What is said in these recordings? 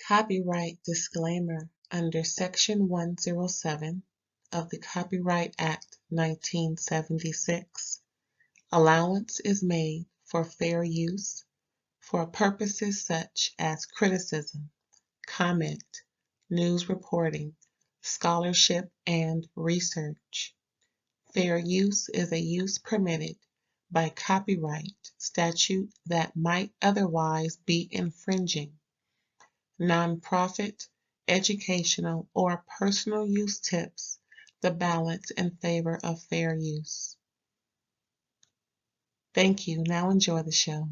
Copyright disclaimer under Section 107 of the Copyright Act 1976. Allowance is made for fair use for purposes such as criticism, comment, news reporting, scholarship, and research. Fair use is a use permitted by copyright statute that might otherwise be infringing. Nonprofit, educational, or personal use tips the balance in favor of fair use. Thank you. Now enjoy the show.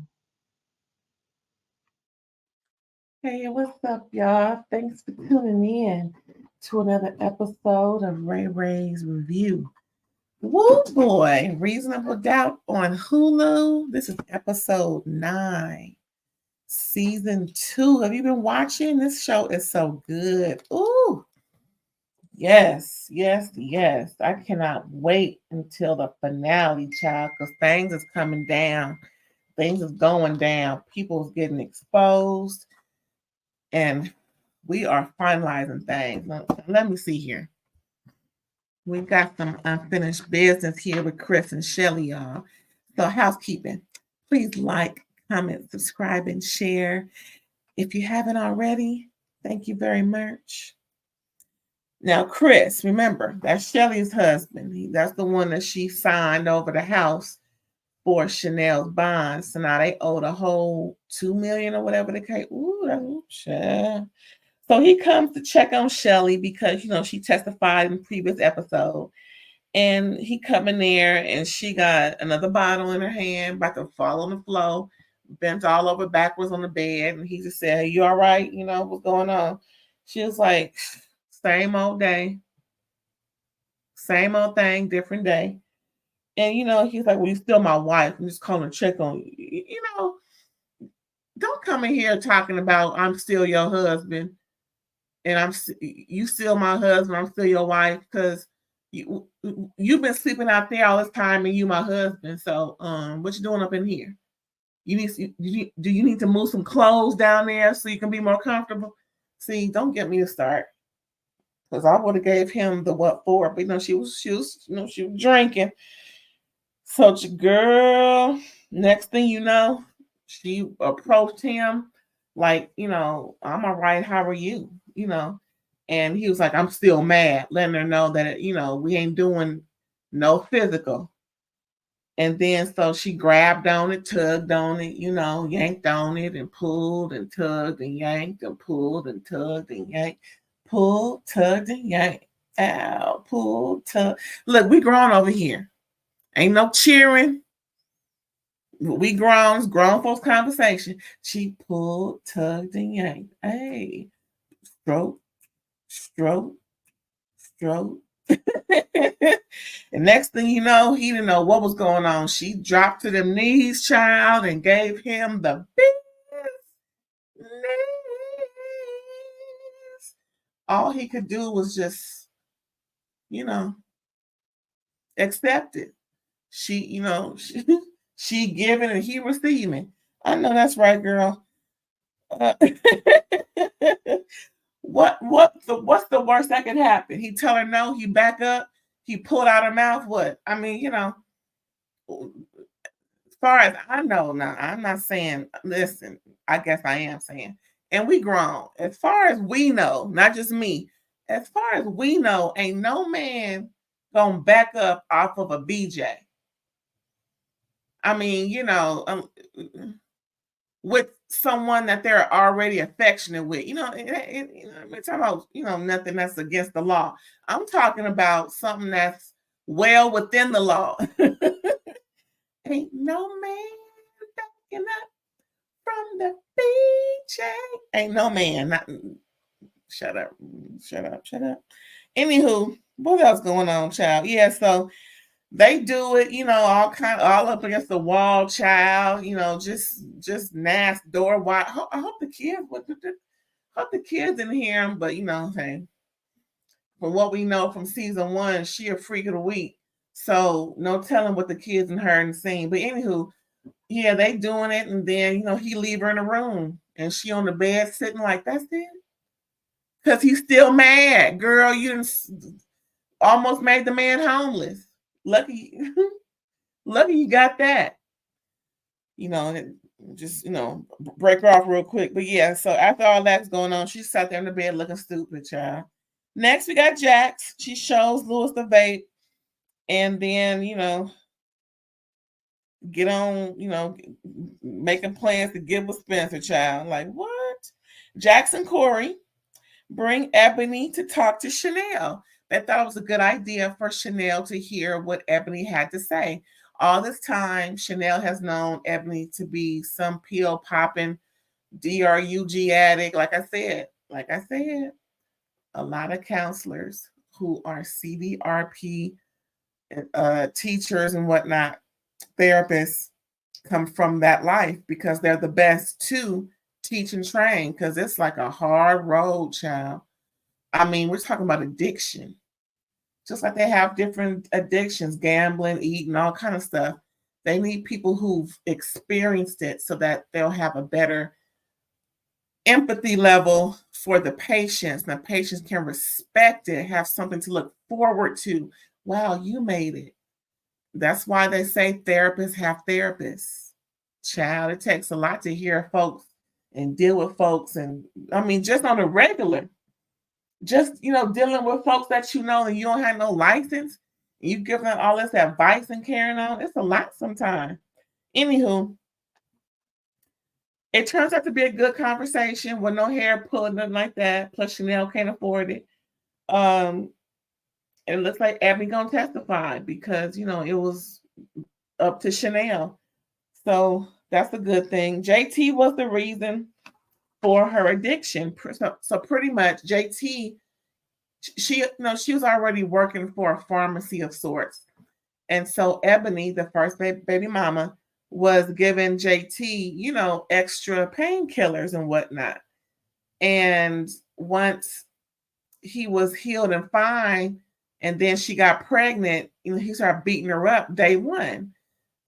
Hey, what's up, y'all? Thanks for tuning in to another episode of RAERAEs Review. Woo boy, Reasonable Doubt on Hulu. This is episode 9, season 2. Have you been watching? This show is so good. Ooh. Yes. I cannot wait until the finale, child, because things is coming down. Things is going down. People's getting exposed. And we are finalizing things. Let me see here. We've got some unfinished business here with Chris and Shelly, y'all. So housekeeping. Please like, comment, subscribe, and share. If you haven't already, thank you very much. Now, Chris, remember, that's Shelly's husband. That's the one that she signed over the house for Shannelle's bond. So now they owe the whole $2 million or whatever they pay. Ooh, that's So he comes to check on Shelly because, she testified in the previous episode. And he come in there and she got another bottle in her hand, about to fall on the floor, bent all over backwards on the bed. And he just said, "You all right? What's going on?" She was like, "Same old day. Same old thing, different day." And, he's like, "Well, you're still my wife. I'm just calling to check on you. Don't come in here talking about I'm still your husband and you still my husband. I'm still your wife because you've been sleeping out there all this time and you my husband. So what you doing up in here? Do you need to move some clothes down there so you can be more comfortable?" See, don't get me to start, because I would have gave him the what for, but she was drinking. So girl, next thing you know, she approached him like, "I'm all right. How are you?" And he was like, "I'm still mad," letting her know that, we ain't doing no physical. And then so she grabbed on it, tugged on it, yanked on it and pulled and tugged and yanked and pulled and tugged and yanked, pulled, tugged and yanked, ow, pulled, tugged. Look, we grown over here. Ain't no cheering. We grown folks conversation. She pulled, tugged and yanked. Hey, stroke, stroke, stroke. And next thing you know, he didn't know what was going on. She dropped to them knees, child, and gave him the business. All he could do was just, accept it. She, she giving and he receiving. I know that's right, girl. What's the worst that could happen? He tell her no, he back up, he pulled out her mouth. What? I mean, as far as I know now, I'm not saying, listen, I guess I am saying, and we grown. As far as we know, not just me, as far as we know, ain't no man gonna back up off of a BJ. I mean, with someone that they're already affectionate with. I'm talking about, nothing that's against the law. I'm talking about something that's well within the law. Ain't no man backing up from the BJ. Ain't no man. Shut up. Anywho, what else going on, child? Yeah, so they do it, all up against the wall, child. Just nasty door wide. I hope the kids didn't hear him, but hey, from what we know from season 1, she a freak of the week. So no telling what the kids and her and seen. But anywho, yeah, they doing it, and then he leave her in the room, and she on the bed sitting like, "That's it. Because he's still mad. Girl, you almost made the man homeless. Lucky, lucky you got that. Just break her off real quick. But yeah, so after all that's going on, she sat there in the bed looking stupid, child. Next, we got Jax. She shows Lewis the vape, and then get on, making plans to get with Spencer, child. Like what? Jax and Corey bring Eboni to talk to Shannelle. They thought it was a good idea for Shannelle to hear what Eboni had to say. All this time, Shannelle has known Eboni to be some pill popping DRUG addict. Like I said, a lot of counselors who are CDRP teachers and whatnot, therapists, come from that life because they're the best to teach and train, because it's like a hard road, child. I mean, we're talking about addiction. Just like they have different addictions, gambling, eating, all kind of stuff. They need people who've experienced it so that they'll have a better empathy level for the patients. The patients can respect it, have something to look forward to. Wow, you made it. That's why they say therapists have therapists. Child, it takes a lot to hear folks and deal with folks. And I mean, just on a regular, just, dealing with folks that and you don't have no license, and you give them all this advice and carrying on. It's a lot sometimes. Anywho, it turns out to be a good conversation with no hair pulling, nothing like that. Plus, Shannelle can't afford it. It looks like Abby gonna testify because it was up to Shannelle. So that's a good thing. JT was the reason for her addiction. So pretty much JT, she was already working for a pharmacy of sorts. And so Eboni, the first baby mama, was giving JT, extra painkillers and whatnot. And once he was healed and fine, and then she got pregnant, he started beating her up day one.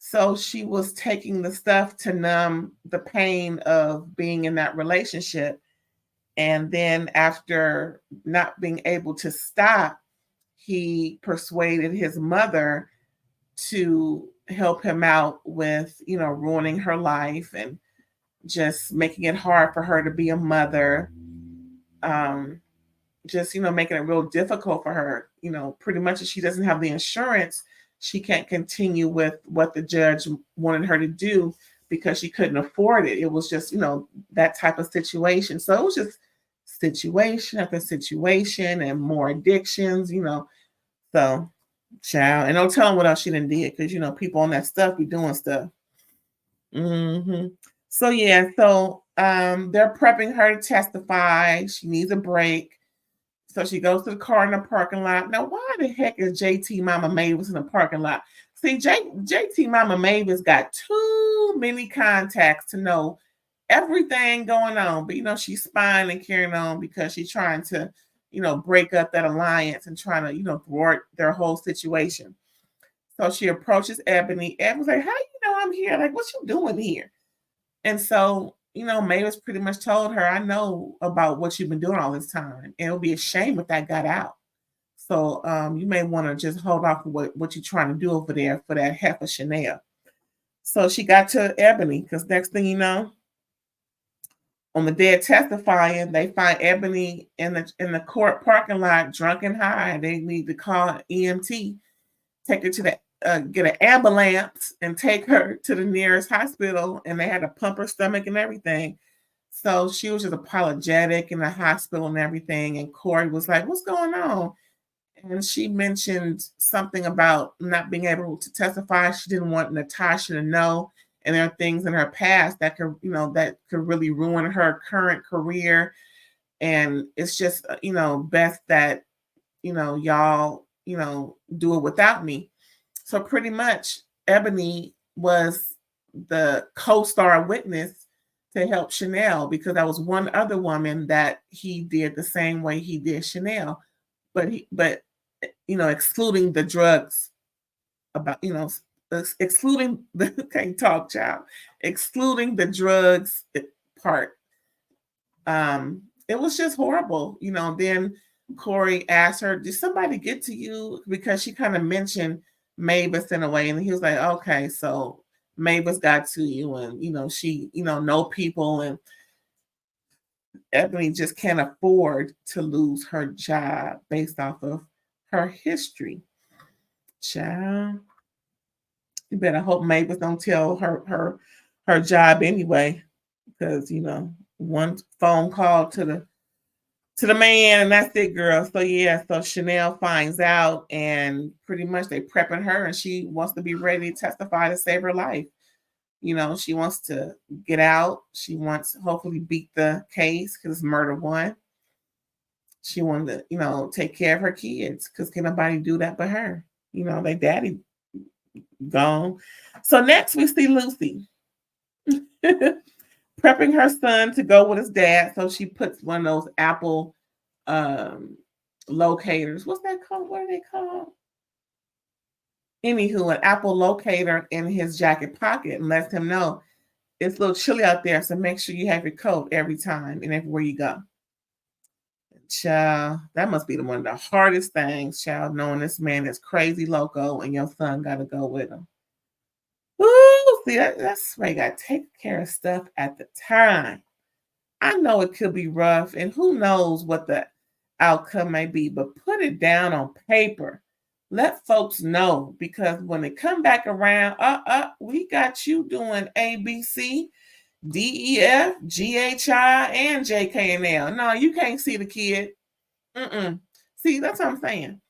So she was taking the stuff to numb the pain of being in that relationship. And then after not being able to stop, he persuaded his mother to help him out with, ruining her life and just making it hard for her to be a mother. Just, making it real difficult for her. Pretty much if she doesn't have the insurance, she can't continue with what the judge wanted her to do because she couldn't afford it. It was just, that type of situation. So it was just situation after situation and more addictions, So, child, and don't tell them what else she done did because, people on that stuff be doing stuff. So, yeah, so they're prepping her to testify. She needs a break. So she goes to the car in the parking lot. Now, why the heck is JT Mama Mavis in the parking lot? See, JT Mama Mavis got too many contacts to know everything going on. But, she's spying and carrying on because she's trying to, break up that alliance and trying to, thwart their whole situation. So she approaches Eboni. Eboni's like, how you know I'm here? Like, what you doing here? And so, Mavis pretty much told her, I know about what you've been doing all this time. And it would be a shame if that got out. So you may want to just hold off what you're trying to do over there for that heifer Shannelle. So she got to Eboni because next thing you know, on the day of testifying, they find Eboni in the court parking lot, drunk and high. They need to call EMT, take her to the get an ambulance and take her to the nearest hospital, and they had to pump her stomach and everything. So she was just apologetic in the hospital and everything. And Corey was like, what's going on? And she mentioned something about not being able to testify. She didn't want Natasha to know. And there are things in her past that could, that could really ruin her current career. And it's just, best that, y'all, do it without me. So pretty much Eboni was the co-star witness to help Shannelle because that was one other woman that he did the same way he did Shannelle, but excluding the drugs excluding the can't talk child, excluding the drugs part. it was just horrible. Then Corey asked her, did somebody get to you? Because she kind of mentioned Mavis in a way. And he was like, okay, so Mavis got to you. And, she, know people. And Eboni just can't afford to lose her job based off of her history. Child, you better hope Mavis don't tell her job anyway, because one phone call to the man and that's it, girl. So yeah, so Shannelle finds out and pretty much they prepping her and she wants to be ready to testify to save her life. She wants to get out. She wants to hopefully beat the case because it's murder one. She wanted to, take care of her kids because can nobody do that but her. Their daddy gone. So next we see Lucy prepping her son to go with his dad. So she puts one of those Apple locators. What's that called? What are they called? Anywho, an Apple locator in his jacket pocket and lets him know it's a little chilly out there. So make sure you have your coat every time and everywhere you go. Child, that must be one of the hardest things, child, knowing this man is crazy loco and your son got to go with him. Ooh, see, that's why you got to take care of stuff at the time. I know it could be rough, and who knows what the outcome may be, but put it down on paper. Let folks know, because when they come back around, we got you doing A, B, C, D, E, F, G, H, I, and J, K, and L. No, you can't see the kid. See, that's what I'm saying.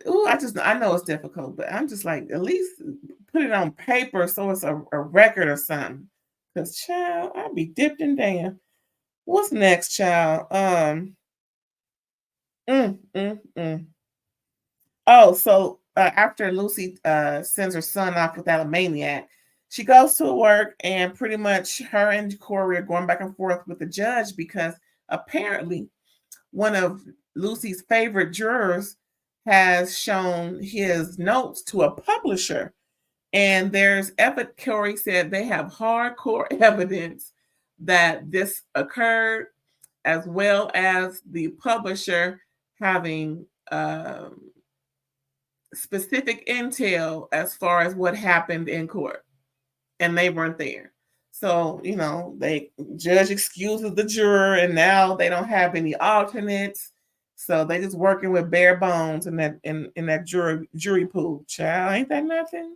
Ooh, I know it's difficult, but I'm just like, at least put it on paper so it's a record or something. Because, child, I'll be dipped in damn. What's next, child? Oh, so after Lucy sends her son off without a maniac, she goes to work and pretty much her and Corey are going back and forth with the judge because apparently one of Lucy's favorite jurors has shown his notes to a publisher. And there's Corey said they have hardcore evidence that this occurred, as well as the publisher having specific intel as far as what happened in court, and they weren't there. So, they judge excuses the juror, and now they don't have any alternates. So they just working with bare bones in that jury pool. Child, ain't that nothing?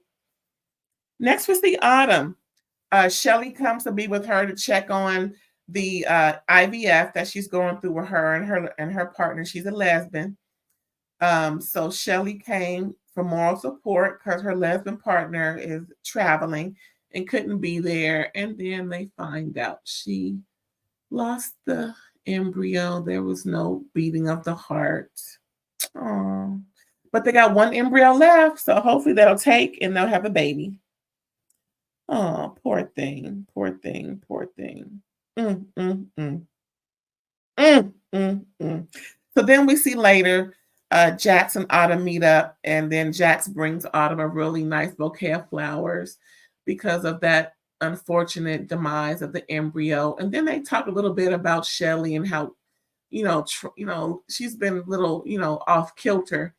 Next we see Autumn. Shelly comes to be with her to check on the IVF that she's going through with her and her partner. She's a lesbian. So Shelly came for moral support because her lesbian partner is traveling and couldn't be there. And then they find out she lost the embryo. There was no beating of the heart. Oh, but they got one embryo left, so hopefully that'll take and they'll have a baby. Oh, poor thing, poor thing, poor thing. So then we see later Jax and Autumn meet up, and then Jax brings Autumn a really nice bouquet of flowers because of that unfortunate demise of the embryo. And then they talk a little bit about Shelly and how, she's been a little, off kilter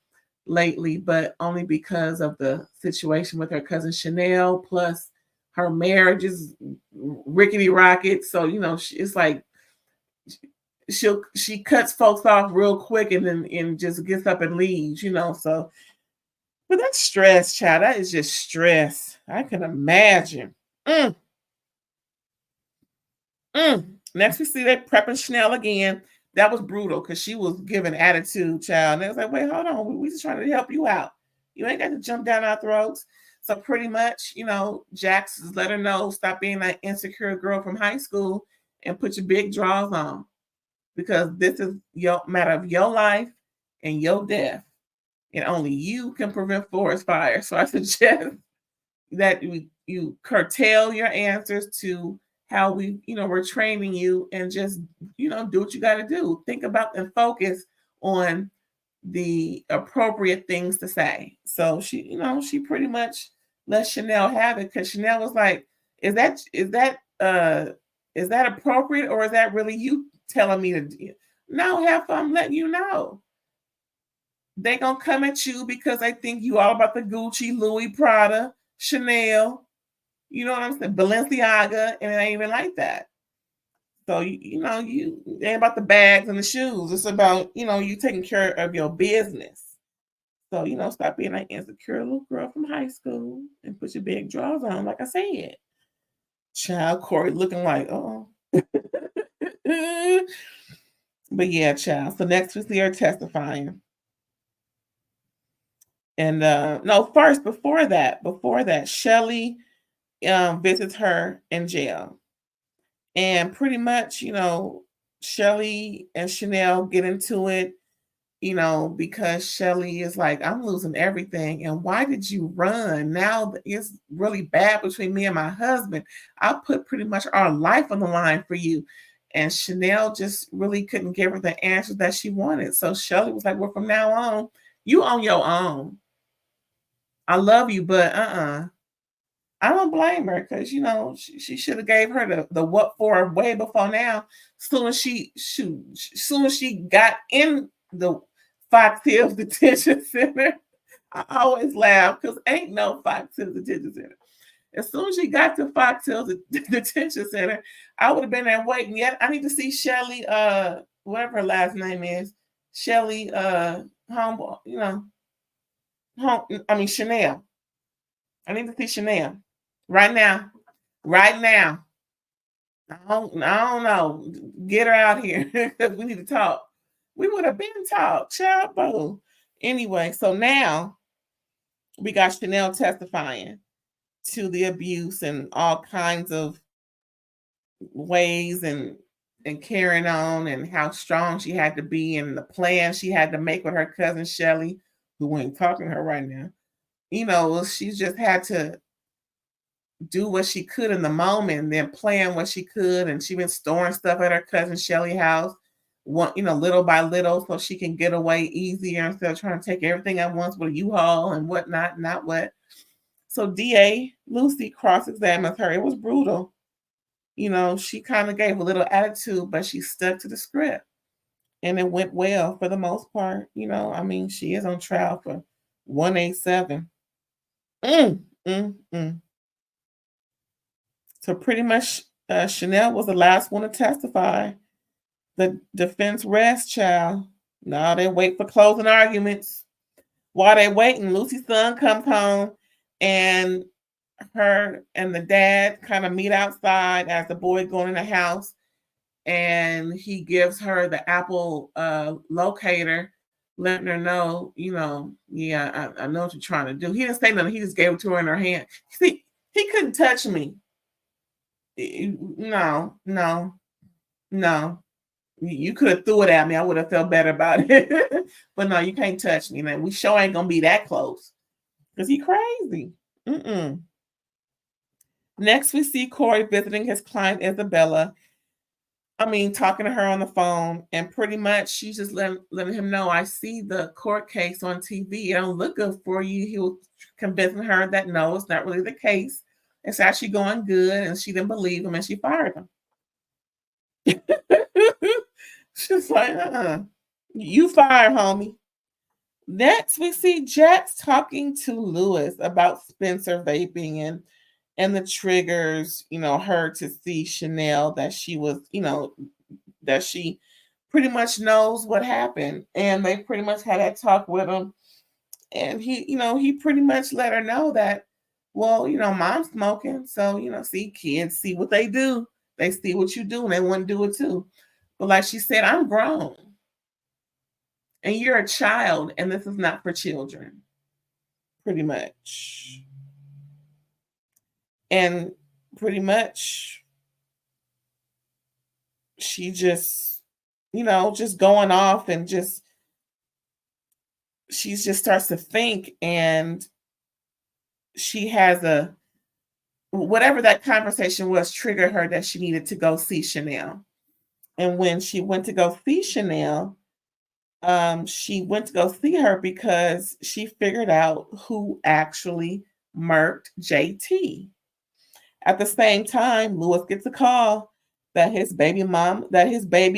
lately, but only because of the situation with her cousin Shannelle, plus her marriage is rickety rocket. So, it's like she cuts folks off real quick and just gets up and leaves, so but that's stress, child. That is just stress. I can imagine. Next we see that prepping Shannelle again. That was brutal because she was giving attitude, child. And they was like, wait, hold on. We just trying to help you out. You ain't got to jump down our throats. So pretty much, Jax let her know, stop being that insecure girl from high school and put your big draws on. Because this is your matter of your life and your death. And only you can prevent forest fire. So I suggest that you curtail your answers to how we're training you and just, do what you got to do. Think about and focus on the appropriate things to say. So she pretty much let Shannelle have it because Shannelle was like, is that appropriate or is that really you telling me to. No, half I'm letting you know. They gonna come at you because they think you all about the Gucci, Louis, Prada, Chanel. You know what I'm saying? Balenciaga, and it ain't even like that. So you it ain't about the bags and the shoes. It's about you taking care of your business. So stop being an insecure little girl from high school and put your big drawers on, like I said. Child, Corey looking like, oh. But yeah, child. So next we see her testifying. And no, first, before that, Shelly visits her in jail. And pretty much, Shelly and Shannelle get into it, because Shelly is like, I'm losing everything. And why did you run? Now it's really bad between me and my husband. I put pretty much our life on the line for you. And Shannelle just really couldn't give her the answers that she wanted. So Shelly was like, well, from now on, you on your own. I love you, but I don't blame her because she should have gave her the what for way before now. Soon as she got in the Fox Hills Detention Center, I always laugh because ain't no Fox Hills Detention Center. As soon as she got to Fox Hills Detention Center, I would have been there waiting. Yet I need to see Shelly, whatever her last name is, Shelly, Humble, Shannelle. I need to see Shannelle right now. Right now. I don't know. Get her out here because we need to talk. We would have been talk, child. Boo. Anyway, so now we got Shannelle testifying to the abuse and all kinds of ways and carrying on and how strong she had to be and the plan she had to make with her cousin Shelly, who ain't talking to her right now. She just had to do what she could in the moment and then plan what she could. And she been storing stuff at her cousin Shelly house, little by little, so she can get away easier instead of trying to take everything at once with a U-Haul and whatnot, not what. So DA Lucy cross-examines her. It was brutal. She kind of gave a little attitude, but she stuck to the script. And it went well for the most part. She is on trial for 187. So pretty much Shannelle was the last one to testify. The defense rests, child. Now they wait for closing arguments. While they waiting, Lucy's son comes home and her and the dad kind of meet outside as the boy going in the house. And he gives her the Apple locator, letting her know, yeah, I know what you're trying to do. He didn't say nothing. He just gave it to her in her hand. See, he couldn't touch me. No. You could have threw it at me. I would have felt better about it. But no, you can't touch me. Man, we sure ain't gonna be that close. Because he crazy. Next, we see Corey visiting his client Isabella. Talking to her on the phone, and pretty much she's just letting him know, I see the court case on TV. It don't look good for you. He was convincing her that no, it's not really the case. It's actually going good, and she didn't believe him, and she fired him. She's like, you fired, homie. Next, we see Jax talking to Lewis about Spencer vaping and the triggers, her to see Shannelle that she was, that she pretty much knows what happened. And they pretty much had that talk with him. And he pretty much let her know that, well, mom's smoking. So, see, kids see what they do. They see what you do and they want to do it too. But like she said, I'm grown. And you're a child, and this is not for children. Pretty much. And pretty much she just, just going off and she just starts to think, and she has whatever that conversation was triggered her that she needed to go see Shannelle. And when she went to go see Shannelle, she went to go see her because she figured out who actually murked JT. At the same time, Lewis gets a call that his baby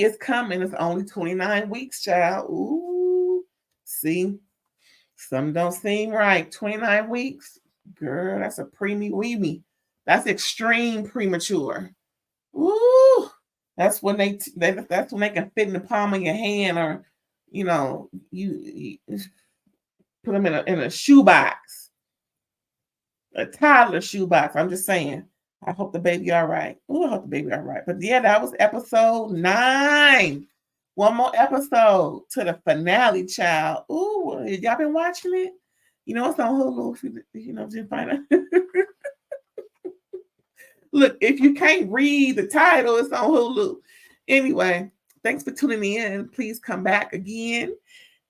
is coming. It's only 29 weeks, child. Ooh, see, some don't seem right. 29 weeks, girl, that's a preemie weemie. That's extreme premature. Ooh, that's when that's when they can fit in the palm of your hand, or you put them in a shoebox, a toddler shoebox. I'm just saying. I hope the baby all right. Ooh, I hope the baby all right. But yeah, that was episode 9. One more episode to the finale, child. Ooh, y'all been watching it? You know it's on Hulu. If you know, just find out. Look, if you can't read the title, it's on Hulu. Anyway, thanks for tuning in. Please come back again.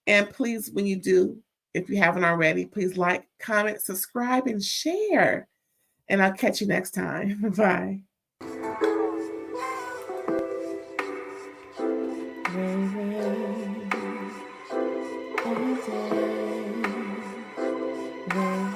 And please, when you do, if you haven't already, please like, comment, subscribe, and share. And I'll catch you next time. Bye. Ray, Ray,